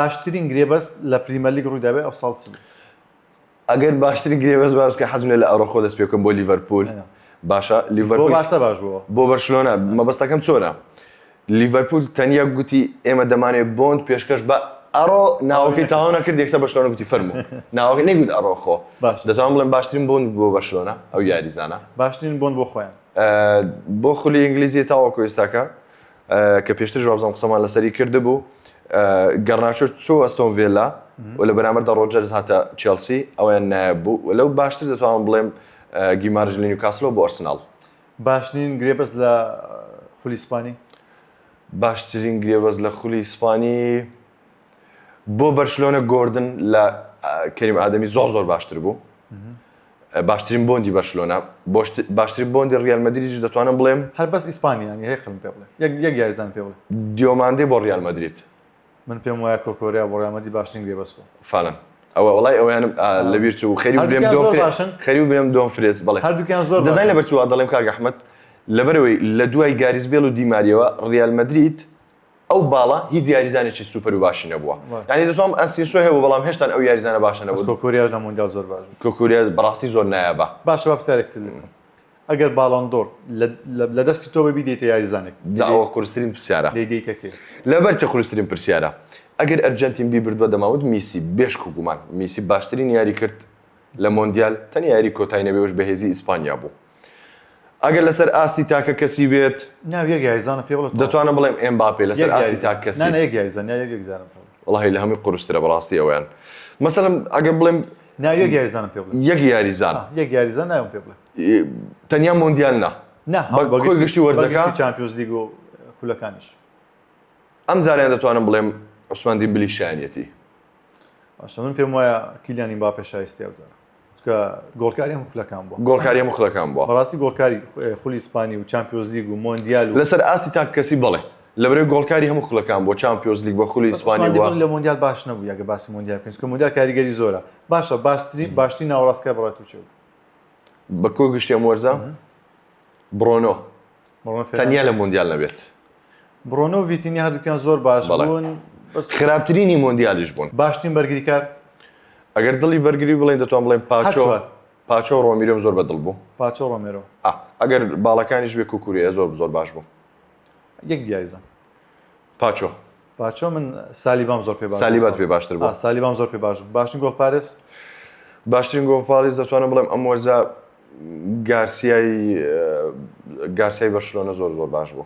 باشترین گرێبەست لە پریمەر لیگ ڕووی دەبێت ئەو ساڵ چ بوو؟ ئەگەر باشترین گرێبەست باش کە حەزم لە ئەوڕۆخۆ دەست پێ بکەم بۆ لیڤەرپول باشە بۆ لیڤەرپول باسە باش بووە بۆ بەرشلۆنا مەبەستەکەم چۆنە لیڤەرپول تەنیا گوتی ئێمە دەمانێت بۆند پێشکەش بە ئەڕۆ ناوەکەی تاوا نەکرد یەکسەر بەرشلۆنا گوتی فەرموو ناوەکەی نەیگوت ئەڕۆخۆ باش دەتوانم بڵێم باشترین بۆند بۆ بەرشلۆنا ئەو یاریزانە باشترین بۆن بۆ خۆیان بۆ خولی ئینگلیزی تاوەکو ئێستاکە کە پێشتر ژوابزان قسەمان لەسەری کرده بوو گەرناچۆ چۆ ئەستۆن ڤێلا و لە بەرامبەردا ڕۆجەرز هاتە چێلسی ئەویان نایب بوو لەو باشتر دەتوانم بڵێم گیمارژ لە نیوکاسلەوە بۆ ئەرسناڵ باشترین گرێبەست لە خولی ئیسپانی باشترین گرێبەست لە خولی ئیسپانی بۆ بەرشلۆنە گۆردن لە کەریم ئادەمی زۆر باشتر بوو باشترین بۆندی بەرشلۆنا باشترین بۆندی ڕیال مەدریدیش دەتوانم بڵێم هەر بەس ئیسپانیانی هەیە خەڵم پێ بڵێ یەک یاریزان پێ بڵێ دیۆماندێ بۆ ڕیال مەدرید من پێم وایە کۆکۆریا بۆ ڕیال مەدرید باشترین گرێبەست بوو فعلا ئەوە وڵای ئەویانم لەبیر چوو خەریو بێم دۆم فرێز بڵێ هەردووکیان زۆر دەزانین لەبەر چووە دەڵێم کاک ئەحمەد لەبەرەوەی لە دوای گاریزبێل و دیماریەوە ڕیال مەدرید ئەو باڵا هیچ یاریزانێکی سوپەر و باشی نەبووە یعنی دەتوانم ئەنسینسۆ هەیە بەڵام هێشتا ئەو یاریزانە باشە نەبوو کۆکۆریاش لە موندیال زۆر باش کۆکۆریا بەڕاستی زۆر نایابە باشە با پرسیارێکتر ئەگەر باڵۆن دۆر لە دەستی تۆ ببی دێتە یاریزانێک ئەوە قورسترین پرسیارە دەیدەیتە کێ لەبەر چه قورسترین پرسیارە ئەگەر ئەرجەنتین بیبردووە دەماوت میسی بێشک و گومان میسی باشترین یاری کرد لە مۆندیال تەنیا یاری کۆتایی نەبێوەش بەهێزی ئیسپانیا بوو ئەگەر لەسەر ئاستی تاکە کەسی بێت ناو یەک یاریزانە پێ بڵێ دەتوانم بڵێم ئێمباپێ لەسەر ئاستی تاکە کەسی یەک یاریزان یەک زانم وڵی لە هەمووی قورسترە بەڕاستی ئەویان مەسەلەن ئەگەر بڵێم ناو یەک یاریزانە پێ بڵێ یەک یاریزان یەک یاریزان ناوم پێ بڵێ تەنیا مۆندیال نا بەکۆی گشتی وەرزەکە چامپیۆنز لیگ و خولەکانیش ئەم جاریان دەتوانم بڵێم عوسمان دیمبلی شایەنیەتی باشە من پێم وایە کیلیان ئیمباپێ شایستی ئەو جارە چونکە گۆڵکاری هەموو خولەکان بووە گۆڵکاری هەموو خولەکان بووە بەڕاستی گۆڵکاری خولی ئیسپانی و چامپیۆنز لیگ و مۆندیال و لەسەر ئاستی تاک کەسی بڵێ لەبەرەوەی گۆڵکاری هەموو خولەکان بۆ چامپیۆنز لیگ بە خولی ئیسپانی بووە لە مۆندیال باش نەبوو یاگە باسی مۆندیال بکەین چونکە مۆندیال کاریگەری زۆرە باشە باشترین ناوەڕاستکار بەڕای تو چێ بەکۆی گشتی ئەم وەرزە بڕۆنۆ تەنیا لە مۆندیال نەبێت بڕۆنۆ و ڤیتینیا هەردووکیان زۆر باش بوون خراپترینی مۆندیالیش بوون باشترین بەرگریکار ئەگەر دڵی بەرگری بڵێن دەتوان بڵێن پاچۆ و ڕۆمیرۆم زۆر بەدڵ بوو پاچۆ و ڕۆمێرۆ ئەگەر باڵەکانیش بێ کوکوریە زۆر باش بوو یەک یاریزان پاچۆ من سالیبام زۆر پێ باش سالیبات پێ باشتر بوو سالیبام زۆر پێ باش بوو باشترین گۆڵپارێز باشترین گۆڵپارێز دەتوانم بڵێم ئەم وەرزە گارسیای بەرشلۆنە زۆر باش بوو